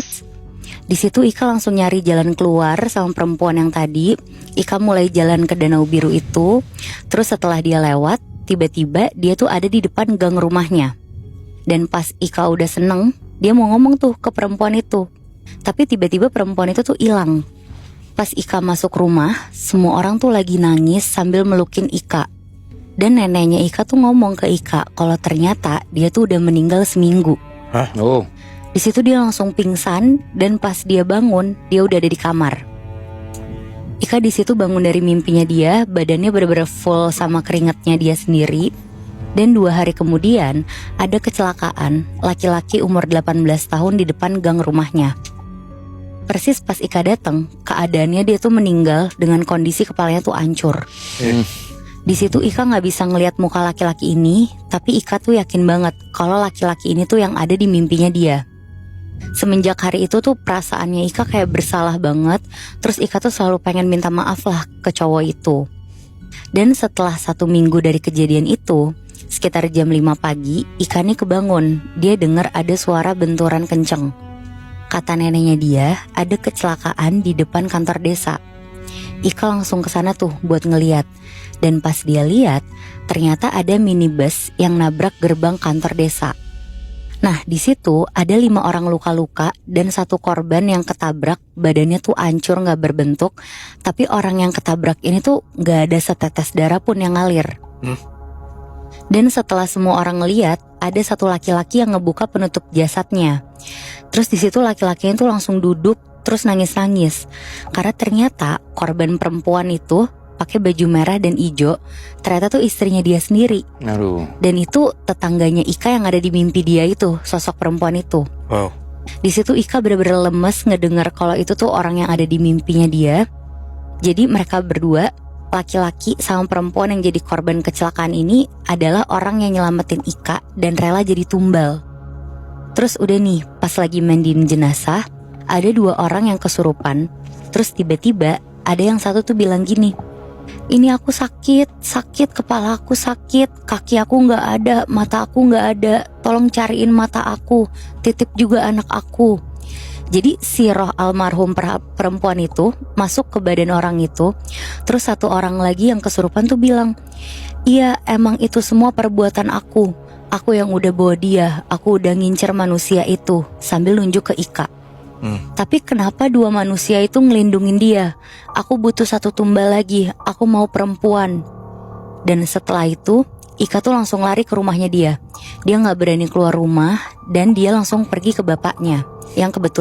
Terus di situ Ika langsung nyari jalan keluar sama perempuan yang tadi. Ika mulai jalan ke danau biru itu. Terus setelah dia lewat, tiba-tiba dia tuh ada di depan gang rumahnya. Dan pas Ika udah seneng, dia mau ngomong tuh ke perempuan itu. Tapi tiba-tiba perempuan itu tuh hilang. Pas Ika masuk rumah, semua orang tuh lagi nangis sambil melukin Ika. Dan neneknya Ika tuh ngomong ke Ika kalau ternyata dia tuh udah meninggal seminggu. Hah? Oh. Di situ dia langsung pingsan dan pas dia bangun, dia udah ada di kamar. Ika di situ bangun dari mimpinya dia, badannya benar-benar full sama keringatnya dia sendiri. Dan 2 hari kemudian ada kecelakaan laki-laki umur 18 tahun di depan gang rumahnya. Persis pas Ika datang, keadaannya dia tuh meninggal dengan kondisi kepalanya tuh hancur. Di situ Ika nggak bisa ngelihat muka laki-laki ini, tapi Ika tuh yakin banget kalau laki-laki ini tuh yang ada di mimpinya dia. Semenjak hari itu tuh perasaannya Ika kayak bersalah banget. Terus Ika tuh selalu pengen minta maaf lah ke cowok itu. Dan setelah 1 minggu dari kejadian itu, sekitar jam 5 pagi, Ika nih kebangun. Dia dengar ada suara benturan kenceng. Kata neneknya dia, ada kecelakaan di depan kantor desa. Ika langsung ke sana tuh buat ngeliat. Dan pas dia lihat, ternyata ada minibus yang nabrak gerbang kantor desa. Nah di situ ada 5 orang luka-luka dan 1 korban yang ketabrak, badannya tuh hancur gak berbentuk. Tapi orang yang ketabrak ini tuh gak ada setetes darah pun yang ngalir. Dan setelah semua orang ngeliat, ada 1 laki-laki yang ngebuka penutup jasadnya. Terus di situ laki-lakinya tuh langsung duduk terus nangis-nangis. Karena ternyata korban perempuan itu pakai baju merah dan hijau, ternyata tuh istrinya dia sendiri. Aduh. Dan itu tetangganya Ika yang ada di mimpi dia itu, sosok perempuan itu. Wow. Di situ Ika bener-bener lemes ngedengar kalau itu tuh orang yang ada di mimpinya dia. Jadi mereka berdua, laki-laki sama perempuan yang jadi korban kecelakaan ini adalah orang yang nyelamatin Ika dan rela jadi tumbal. Terus udah nih, pas lagi mandiin jenazah, ada 2 orang yang kesurupan. Terus tiba-tiba ada yang satu tuh bilang gini, "Ini aku sakit, kepala aku sakit, kaki aku gak ada, mata aku gak ada, tolong cariin mata aku, titip juga anak aku." Jadi si roh almarhum perempuan itu masuk ke badan orang itu. Terus 1 orang lagi yang kesurupan tuh bilang, "Iya emang itu semua perbuatan aku yang udah bawa dia, aku udah ngincer manusia itu," sambil nunjuk ke Ika. Tapi kenapa 2 manusia itu ngelindungin dia? Aku butuh 1 tumbal lagi, aku mau perempuan. Dan setelah itu Ika tuh langsung lari ke rumahnya dia. Dia gak berani keluar rumah dan dia langsung pergi ke bapaknya yang kebetulan